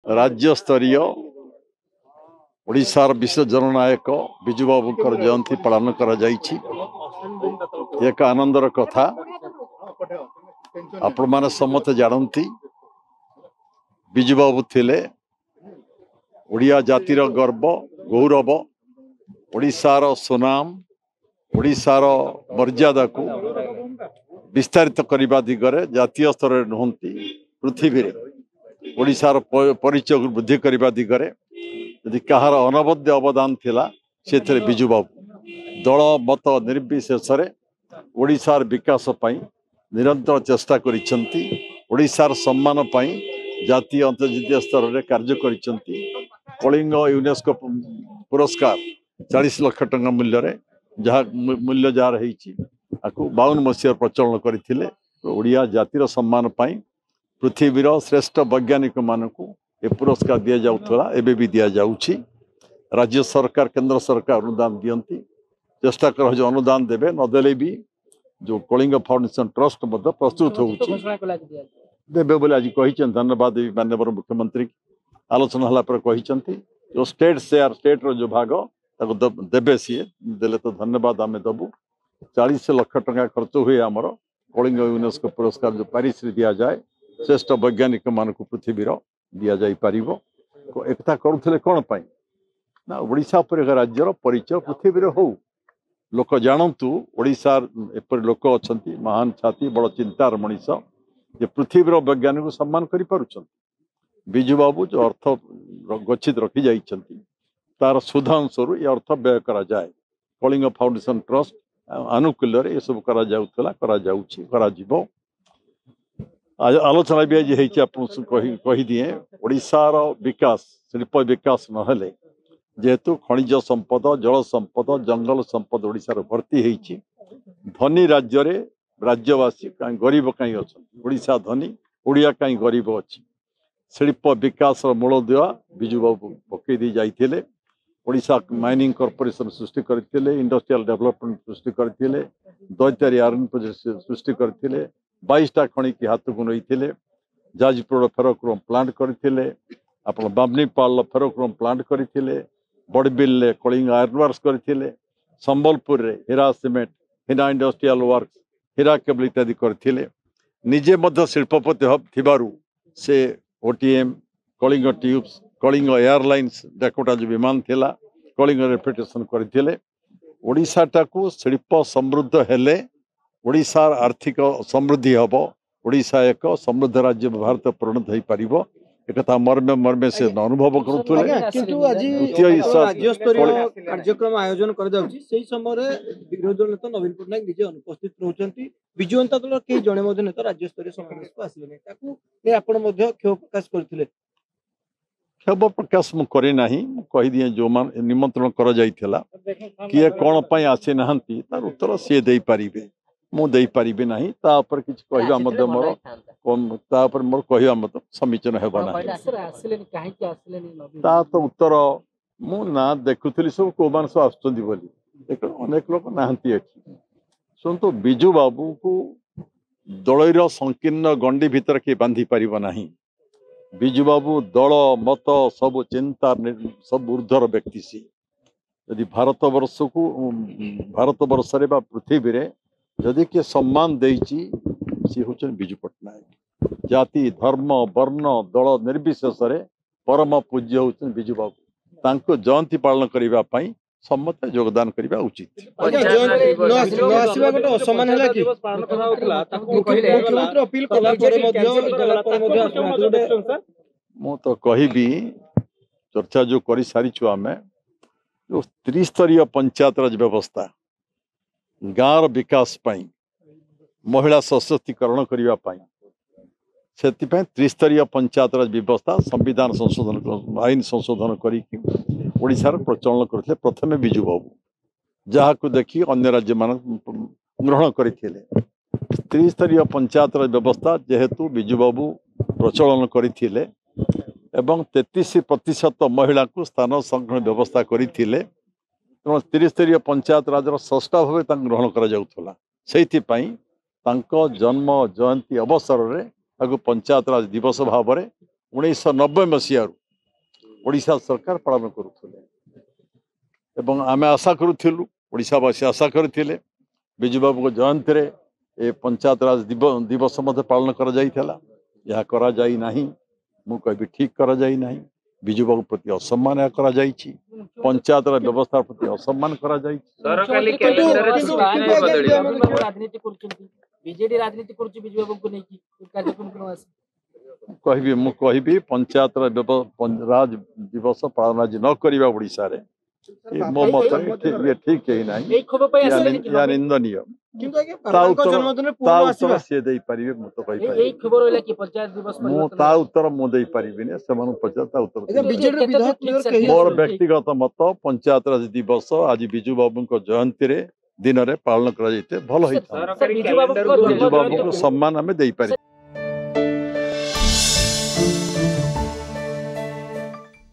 राज्य स्तरीय ओडिशार विश्व जननायक बिजु बाबूकर जयंती पालन करा जाइछि। एक आनंदर कथा आपण माने समस्त जानती बिजु बाबू थिले ओडिया जातिर गर्व गौरव ओडिशार सुनाम ओडिशार मर्यादा को विस्तारित करने दिगरे जातीय स्तर में नुहंती पृथ्वी ओडिशार परिचय वृद्धि करने दिगरे यदि कहार अनबद्य अवदान थिला से बिजु बाबू दल मत निर्विशेष ओडिशार विकास पई निरंतर चेष्टा करिसेंती। ओडिशार सम्मान पई जातीय अंतर्जातीय स्तर में कार्य करिसेंती। कलिंग यूनेस्को पुरस्कार 40 लाख टंका मूल्य रे जहाँ मूल्य जार रही 52 मसीह प्रचलन करथिले। ओडिया जातिर सम्मान पाई पृथ्वीर श्रेष्ठ वैज्ञानिक मानकु ए पुरस्कार दिया जाउथला एबे भी दिया जाउछि। राज्य सरकार केंद्र सरकार अनुदान दियंती चेष्टा कर जो अनुदान देबे नदेले भी जो कलिंग फाउंडेशन ट्रस्ट मध्य प्रस्तुत होउछि देबे बोले आज कहिछन। धन्यवाद माननीय मुख्यमंत्री आलोचना हला पर कहिछंती जो स्टेट शेयर स्टेट रो जो भाग ताको देबे सी देले तो धन्यवाद आमे दबु। 40 लाख टंका खर्च हुए आमर कलिंग यूनेस्को पुरस्कार जो पारिस रे दिया जाए श्रेष्ठ वैज्ञानिक मान को पृथ्वीर दि जा एकता करुले कौन पाई ना ओडिशा पर एक राज्यर परिचय पृथ्वी हो लोक जानतु ओडिशार एपरि लोक अच्छा महान छाती बड़ चिंतार मनीष जे पृथ्वीर वैज्ञानिक को सम्मान कर बिजु बाबू जो अर्थ गच्छित रखी जाइछंती तार सुधांशरू ये अर्थ व्यय करा जाए। कलिंग फाउंडेशन ट्रस्ट आनुकूल्य ये सब करा जाउथला करा जाउछि करा जिवो। आलोचना भी आज होइछि आपन कहि दिए ओडिशार विकास शिल्प विकास नहेले जेहेतु खनिज संपद जल संपद जंगल संपद ओडिशार भर्ती होइछि। धनी राज्य रे राज्यवासी कहीं गरीब कहीं अच्छा ओडिशा धनी ओडिया कहीं गरीब अच्छी शिल्प विकास मूलदुआ बिजु बाबू पकई दी जाइथिले। ओडिशा माइनिंग कॉर्पोरेशन सृष्टि करथिले इंडस्ट्रियल डेवलपमेंट सृष्टि करथिले दैतारी आयरन प्रोजेक्ट सृष्टि करथिले 22टा खଣି की हाथ को नईथिले जाजपुर फेरोक्रोम प्लांट करथिले आपण बामनीपाल फेरोक्रोम प्लांट करथिले बड़बिल कलिंग आयरन वर्क्स करथिले संबलपुर रे Hira cement Hira industrial works Hira cable इत्यादि करथिले। निजे मध्य शिल्पपति हब थिबारु से OTM Kalinga tubes Kalinga airlines Dakota जो विमान थिला कलिंग रेपुटेशन करथिले। ओडिशाटा को शिल्प समृद्ध हेले ओडिशार आर्थिक समृद्धि हम ओडिशा एक समृद्ध राज्य भारत परिणत हो पार एक मर्मे मर्मे से अनुभव करुले। कार्यक्रम आयोजन कर समय विरोधी दल नेता नवीन पट्टनायक निजे अनुपस्थित रहते विजु जनता दल कई जड़े नेता राज्य स्तरीय समावेश को आसवे क्षोभ प्रकाश करते क्षोभ प्रकाश मुझे दिए जो निमंत्रण कर किए कौन पाई आसी ना तार उत्तर सी दे पारे मुझे पारि ना तापर किसी कहवा मोर मोर कहवा मत समीचीन हेबा ना तो उत्तर मु ना देखुली सब कौ मान सब आसुँच अनेक लोक नहांती शुणु बिजु बाबू को दलर संकीर्ण गंडी भीतर किए बांधि पार ना। बिजु बाबू दल मत सब चिंता सब ऊर्धर व्यक्ति सी यदि भारत वर्ष को भारत वर्ष पृथ्वी रे जदि किए सम्मान देइछि सी हूँ बिजु पट्टनायक जाति धर्म वर्ण दल निर्विशेष परम पूज्य हूँ बिजु बाबू तांको जयंती पालन करने समस्त योगदान करने उचित। मु तो कहबी चर्चा जो कर सारी आम जो त्रिस्तरीय पंचायत राज व्यवस्था गाँव विकास पाई महिला सशक्तिकरण करने से त्रिस्तरीय पंचायत राज व्यवस्था संविधान संशोधन आईन संशोधन करोड़ार प्रचलन करते प्रथमे बिजु बाबू जहाँ को देखी अन्य राज्य मान ग्रहण करते त्रिस्तरीय पंचायत राज व्यवस्था जेहेतु बिजु बाबू प्रचलन करते एवं 33% महिला को स्थान संग्रहण व्यवस्था करते तेणु त्रिस्तरीय पंचायत राजर षष्ठा भाव ग्रहण कर जन्म जयंती अवसर में पंचायत राज दिवस भाव 1990 मसीह ओडिशा सरकार पालन करुले एवं आमे आशा करूँ ओडिशावासी आशा करथिले बिजू बाबू जयंती रे ए पंचायत राज दिवस मध्य पालन करा जाइथला यह करा जाई नाही मु कहबी ठीक करा जाई नाही बिजू बाबू प्रति असम्मान यह करा जाइछि पंचायत रा व्यवस्था प्रति असम्मान करा जाइछि सरकारी कैलेंडर कैलेंडर କିନ୍ତୁ- सूची କିନ୍ତୁ नहीं ଆଜ୍ଞା बदली ଆମେ ବାବୁ ରାଜନୀତି କରୁଛନ୍ତି ବିଜେଡି ରାଜନୀତି କରୁଛି ବିଜୁ ବାବୁଙ୍କୁ ନେଇକି କାର୍ଯ୍ୟକ୍ରମ ଆସି कहबी पंचायत रा राज दिवस पालन आज न करिबा ओडिशा रे मो मत ये ठीक ही नहीं ଏଇ ଖବର ପାଇଁ ଆସିଲେନି କି या निंदनीय କିନ୍ତୁ ଆଜ୍ଞା ବାବାଙ୍କ ଜନ୍ମଦିନରେ ପୁଅ ତା ଆସିବା ଉତ୍ତର ସିଏ ଦେଇପାରିବେ ମୁଁ ତ ଏଇ କହିପାରିବି ଖବର ହେଲା କି ପଞ୍ଚାୟତ ଦିବସ ମୁଁ ତା ଉତ୍ତର ମୁଁ ଦେଇପାରିବିନି ସେମାନଙ୍କୁ ପଚାର ତା ଉତ୍ତର ଆଜ୍ଞା ଦେବି। ବିଜେଡିର ବିଧାୟକ ପ୍ଲେୟର କେହି ମୋର ଆସୁନାହାନ୍ତି। ବ୍ୟକ୍ତିଗତ ମତ ପଞ୍ଚାୟତ ରାଜ ଦିବସ ଆଜି ବିଜୁ ବାବୁଙ୍କ ଜୟନ୍ତୀରେ ଦିନରେ ପାଳନ କରାଯାଇତେ ଭଲ ହେଇଥାନ୍ତା सरकारी ବିଜୁ ବାବୁଙ୍କ कैलेंडर ବିଜୁ ଜନ୍ମଦିନ ବାବୁଙ୍କୁ ସମ୍ମାନ ଆମେ ଦେଇପାରିବା।